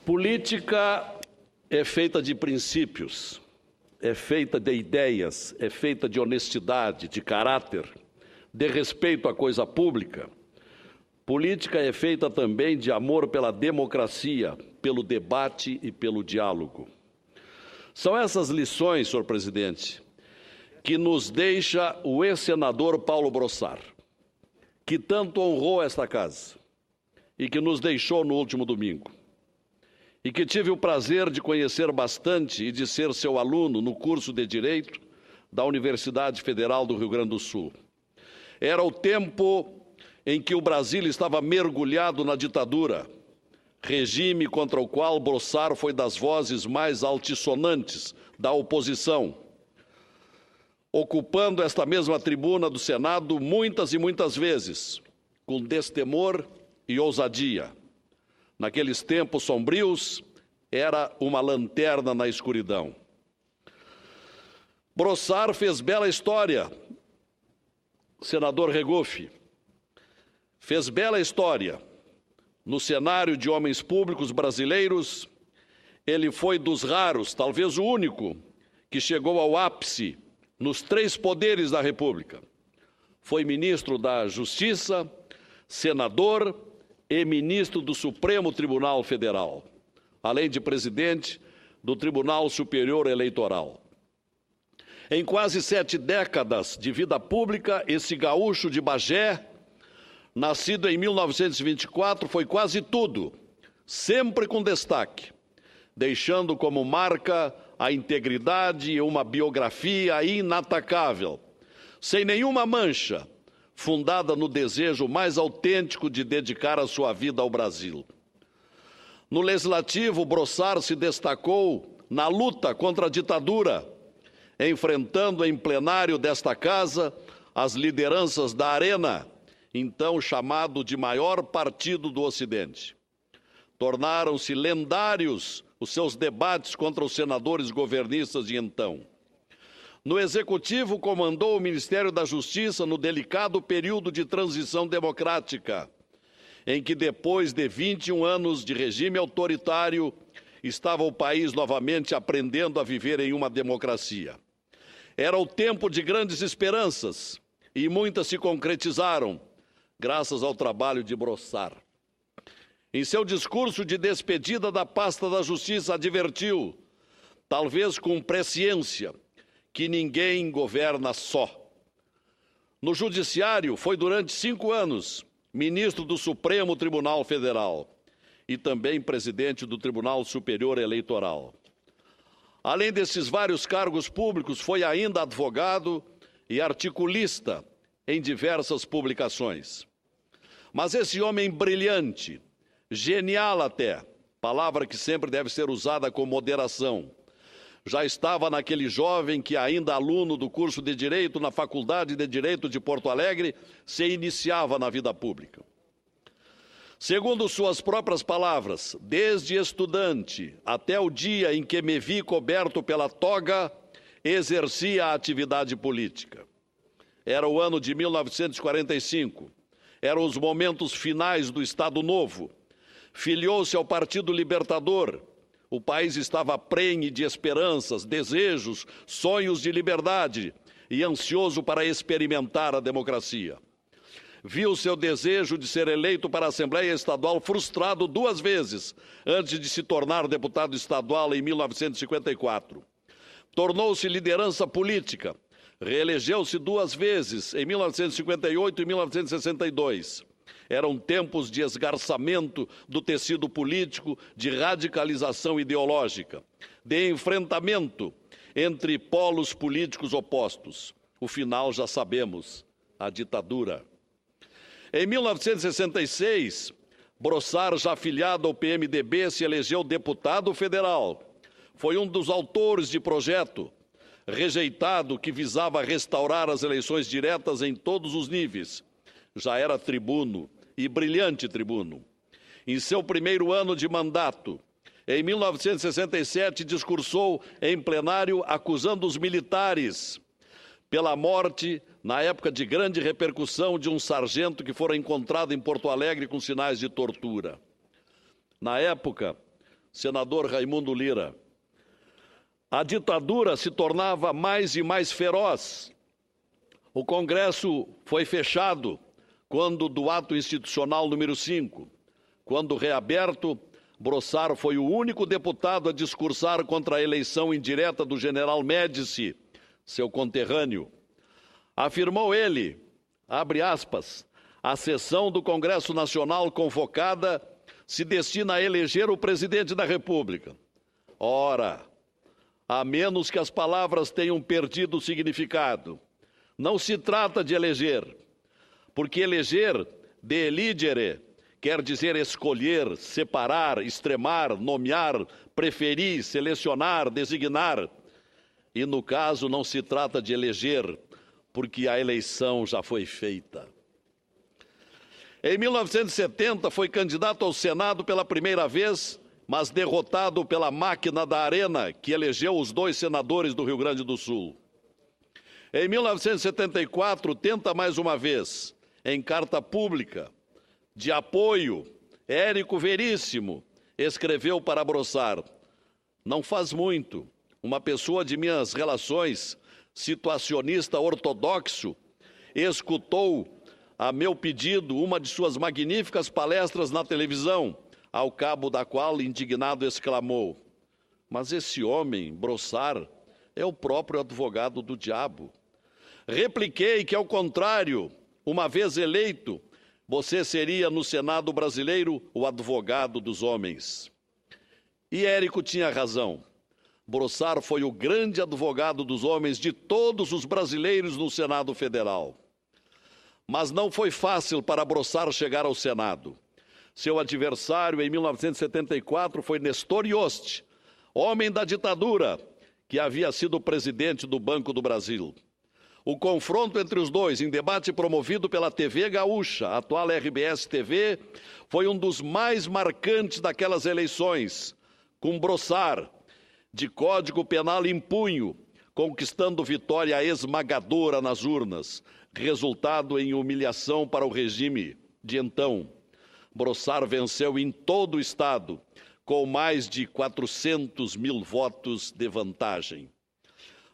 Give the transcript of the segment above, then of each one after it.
Política é feita de princípios, é feita de ideias, é feita de honestidade, de caráter, de respeito à coisa pública. Política é feita também de amor pela democracia, pelo debate e pelo diálogo. São essas lições, senhor presidente, que nos deixa o ex-senador Paulo Brossard, que tanto honrou esta casa e que nos deixou no último domingo, e que tive o prazer de conhecer bastante e de ser seu aluno no curso de Direito da Universidade Federal do Rio Grande do Sul. Era o tempo em que o Brasil estava mergulhado na ditadura, regime contra o qual Brossard foi das vozes mais altissonantes da oposição, ocupando esta mesma tribuna do Senado muitas e muitas vezes, com destemor e ousadia. Naqueles tempos sombrios, era uma lanterna na escuridão. Brossard fez bela história, senador Regufe, fez bela história. No cenário de homens públicos brasileiros, ele foi dos raros, talvez o único, que chegou ao ápice nos três poderes da República. Foi ministro da Justiça, senador e ministro do Supremo Tribunal Federal, além de presidente do Tribunal Superior Eleitoral. Em quase 7 décadas de vida pública, esse gaúcho de Bagé, nascido em 1924, foi quase tudo, sempre com destaque, deixando como marca a integridade e uma biografia inatacável, sem nenhuma mancha, fundada no desejo mais autêntico de dedicar a sua vida ao Brasil. No Legislativo, Brossard se destacou na luta contra a ditadura, enfrentando em plenário desta casa as lideranças da Arena, então chamado de maior partido do Ocidente. Tornaram-se lendários os seus debates contra os senadores governistas de então. No Executivo, comandou o Ministério da Justiça no delicado período de transição democrática, em que, depois de 21 anos de regime autoritário, estava o país novamente aprendendo a viver em uma democracia. Era o tempo de grandes esperanças, e muitas se concretizaram, graças ao trabalho de Brossard. Em seu discurso de despedida da pasta da Justiça, advertiu, talvez com presciência, que ninguém governa só. No Judiciário, foi durante 5 anos ministro do Supremo Tribunal Federal e também presidente do Tribunal Superior Eleitoral. Além desses vários cargos públicos, foi ainda advogado e articulista em diversas publicações. Mas esse homem brilhante, genial até, palavra que sempre deve ser usada com moderação, já estava naquele jovem que, ainda aluno do curso de Direito na Faculdade de Direito de Porto Alegre, se iniciava na vida pública. Segundo suas próprias palavras, desde estudante até o dia em que me vi coberto pela toga, exercia a atividade política. Era o ano de 1945, eram os momentos finais do Estado Novo. Filiou-se ao Partido Libertador. O país estava prenhe de esperanças, desejos, sonhos de liberdade e ansioso para experimentar a democracia. Viu seu desejo de ser eleito para a Assembleia Estadual frustrado 2 vezes, antes de se tornar deputado estadual em 1954. Tornou-se liderança política, reelegeu-se 2 vezes, em 1958 e 1962. Eram tempos de esgarçamento do tecido político, de radicalização ideológica, de enfrentamento entre polos políticos opostos. O final já sabemos, a ditadura. Em 1966, Brossard, já afiliado ao PMDB, se elegeu deputado federal. Foi um dos autores de projeto rejeitado que visava restaurar as eleições diretas em todos os níveis. Já era tribuno, e brilhante tribuno. Em seu primeiro ano de mandato, em 1967, discursou em plenário acusando os militares pela morte, na época de grande repercussão, de um sargento que fora encontrado em Porto Alegre com sinais de tortura. Na época, senador Raimundo Lira. A ditadura se tornava mais e mais feroz. O Congresso foi fechado quando do ato institucional número 5. Quando reaberto, Brossard foi o único deputado a discursar contra a eleição indireta do general Médici, seu conterrâneo. Afirmou ele, abre aspas, a sessão do Congresso Nacional convocada se destina a eleger o presidente da República. Ora, a menos que as palavras tenham perdido o significado, não se trata de eleger, porque eleger, de eligere, quer dizer escolher, separar, extremar, nomear, preferir, selecionar, designar. E no caso não se trata de eleger, porque a eleição já foi feita. Em 1970 foi candidato ao Senado pela primeira vez, mas derrotado pela máquina da Arena, que elegeu os 2 senadores do Rio Grande do Sul. Em 1974, tenta mais uma vez, em carta pública, de apoio, Érico Veríssimo escreveu para Brossard: não faz muito, uma pessoa de minhas relações, situacionista ortodoxo, escutou a meu pedido uma de suas magníficas palestras na televisão, ao cabo da qual, indignado, exclamou: mas esse homem, Brossard, é o próprio advogado do diabo. Repliquei que, ao contrário, uma vez eleito, você seria no Senado brasileiro o advogado dos homens. E Érico tinha razão. Brossard foi o grande advogado dos homens de todos os brasileiros no Senado Federal. Mas não foi fácil para Brossard chegar ao Senado. Seu adversário em 1974 foi Nestor Yost, homem da ditadura, que havia sido presidente do Banco do Brasil. O confronto entre os dois, em debate promovido pela TV Gaúcha, atual RBS-TV, foi um dos mais marcantes daquelas eleições, com Brossard, de Código Penal em punho, conquistando vitória esmagadora nas urnas, resultado em humilhação para o regime de então. Brossard venceu em todo o estado, com mais de 400 mil votos de vantagem.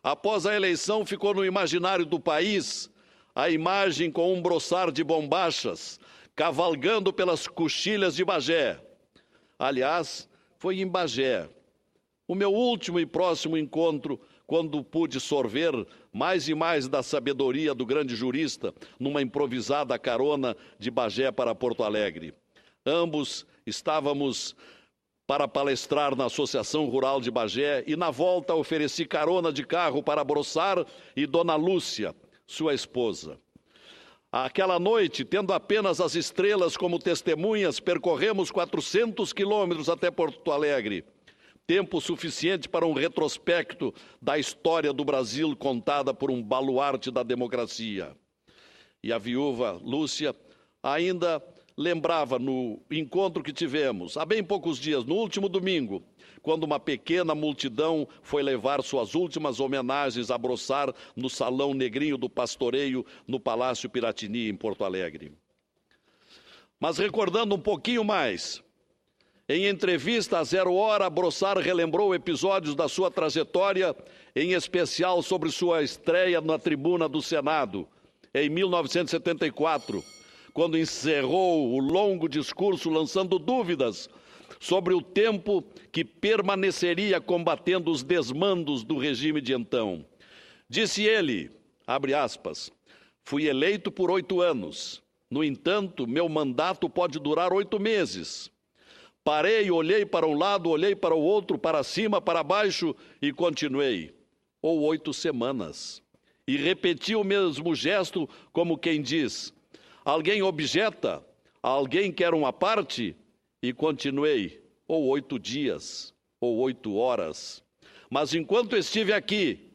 Após a eleição, ficou no imaginário do país a imagem com um Brossard de bombachas, cavalgando pelas coxilhas de Bagé. Aliás, foi em Bagé, o meu último e próximo encontro, quando pude sorver mais e mais da sabedoria do grande jurista numa improvisada carona de Bagé para Porto Alegre. Ambos estávamos para palestrar na Associação Rural de Bagé e, na volta, ofereci carona de carro para Brossard e Dona Lúcia, sua esposa. Aquela noite, tendo apenas as estrelas como testemunhas, percorremos 400 quilômetros até Porto Alegre, tempo suficiente para um retrospecto da história do Brasil contada por um baluarte da democracia. E a viúva Lúcia ainda lembrava no encontro que tivemos, há bem poucos dias, no último domingo, quando uma pequena multidão foi levar suas últimas homenagens a Brossard no Salão Negrinho do Pastoreio, no Palácio Piratini, em Porto Alegre. Mas recordando um pouquinho mais, em entrevista a Zero Hora, Brossard relembrou episódios da sua trajetória, em especial sobre sua estreia na tribuna do Senado, em 1974, quando encerrou o longo discurso lançando dúvidas sobre o tempo que permaneceria combatendo os desmandos do regime de então. Disse ele, abre aspas, fui eleito por 8 anos. No entanto, meu mandato pode durar 8 meses. Parei, olhei para um lado, olhei para o outro, para cima, para baixo e continuei. Ou 8 semanas. E repeti o mesmo gesto como quem diz, alguém objeta, alguém quer uma parte? E continuei, ou 8 dias, ou 8 horas. Mas enquanto estive aqui,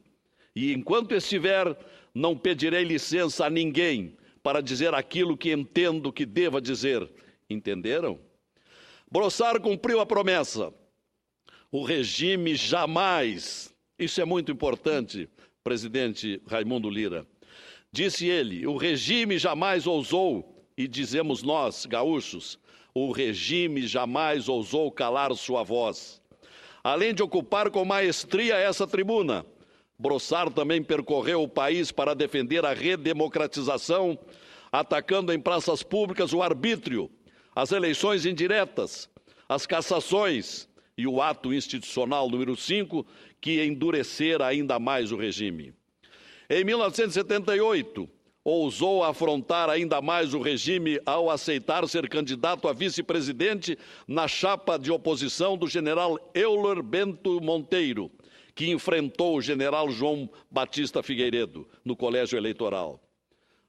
e enquanto estiver, não pedirei licença a ninguém para dizer aquilo que entendo que deva dizer. Entenderam? Brossard cumpriu a promessa. O regime jamais, isso é muito importante, presidente Raimundo Lira, disse ele, o regime jamais ousou, e dizemos nós, gaúchos, O regime jamais ousou calar sua voz. Além de ocupar com maestria essa tribuna, Brossard também percorreu o país para defender a redemocratização, atacando em praças públicas o arbítrio, as eleições indiretas, as cassações e o ato institucional número 5, que endurecera ainda mais o regime. Em 1978, ousou afrontar ainda mais o regime ao aceitar ser candidato a vice-presidente na chapa de oposição do general Euler Bento Monteiro, que enfrentou o general João Batista Figueiredo no colégio eleitoral.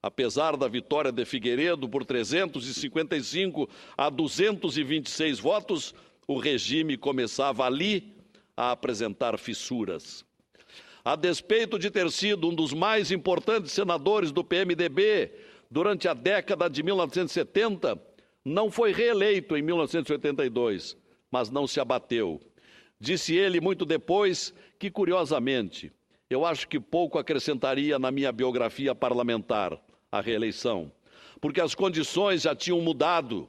Apesar da vitória de Figueiredo por 355 a 226 votos, o regime começava ali a apresentar fissuras. A despeito de ter sido um dos mais importantes senadores do PMDB durante a década de 1970, não foi reeleito em 1982, mas não se abateu. Disse ele muito depois que, curiosamente, eu acho que pouco acrescentaria na minha biografia parlamentar, a reeleição, porque as condições já tinham mudado,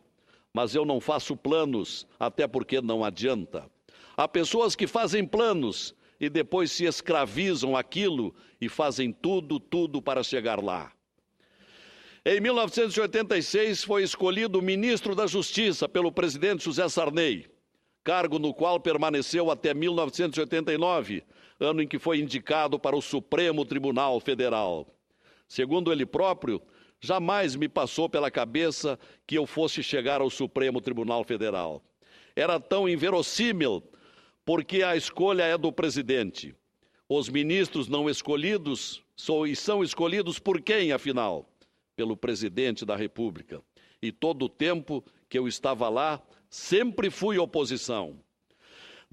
mas eu não faço planos, até porque não adianta. Há pessoas que fazem planos e depois se escravizam aquilo e fazem tudo para chegar lá. Em 1986, foi escolhido ministro da Justiça pelo presidente José Sarney, cargo no qual permaneceu até 1989, ano em que foi indicado para o Supremo Tribunal Federal. Segundo ele próprio, jamais me passou pela cabeça que eu fosse chegar ao Supremo Tribunal Federal. Era tão inverossímil, porque a escolha é do presidente. Os ministros não escolhidos são escolhidos por quem, afinal? Pelo presidente da República. E todo o tempo que eu estava lá, sempre fui oposição.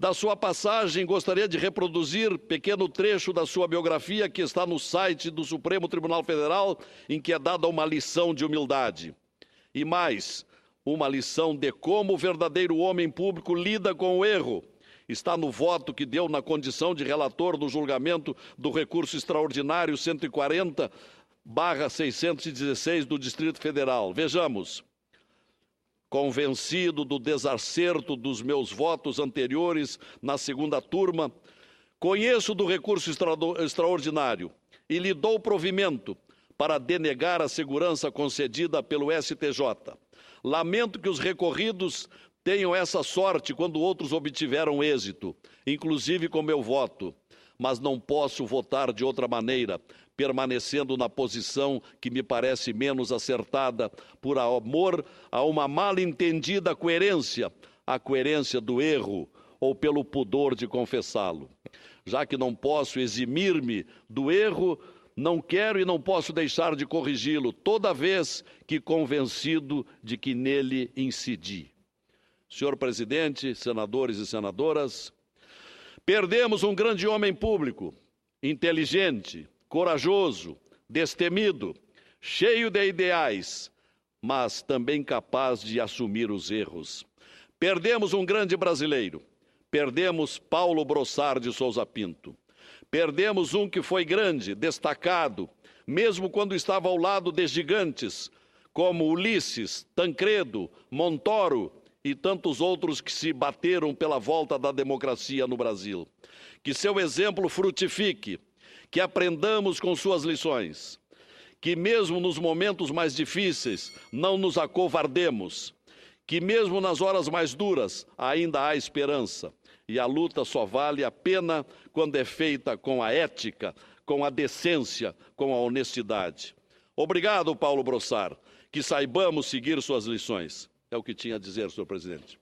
Da sua passagem, gostaria de reproduzir pequeno trecho da sua biografia que está no site do Supremo Tribunal Federal, em que é dada uma lição de humildade. E mais, uma lição de como o verdadeiro homem público lida com o erro. Está no voto que deu na condição de relator do julgamento do recurso extraordinário 140/616 do Distrito Federal. Vejamos. Convencido do desacerto dos meus votos anteriores na segunda turma, conheço do recurso extraordinário e lhe dou provimento para denegar a segurança concedida pelo STJ. Lamento que os recorridos tenham essa sorte quando outros obtiveram êxito, inclusive com meu voto, mas não posso votar de outra maneira, permanecendo na posição que me parece menos acertada, por amor a uma mal entendida coerência, a coerência do erro, ou pelo pudor de confessá-lo. Já que não posso eximir-me do erro, não quero e não posso deixar de corrigi-lo, toda vez que convencido de que nele incidi. Senhor presidente, senadores e senadoras, perdemos um grande homem público, inteligente, corajoso, destemido, cheio de ideais, mas também capaz de assumir os erros. Perdemos um grande brasileiro, perdemos Paulo Brossard de Souza Pinto. Perdemos um que foi grande, destacado, mesmo quando estava ao lado de gigantes, como Ulisses, Tancredo, Montoro e tantos outros que se bateram pela volta da democracia no Brasil. Que seu exemplo frutifique, que aprendamos com suas lições, que mesmo nos momentos mais difíceis não nos acovardemos, que mesmo nas horas mais duras ainda há esperança, e a luta só vale a pena quando é feita com a ética, com a decência, com a honestidade. Obrigado, Paulo Brossard, que saibamos seguir suas lições. É o que tinha a dizer, senhor presidente.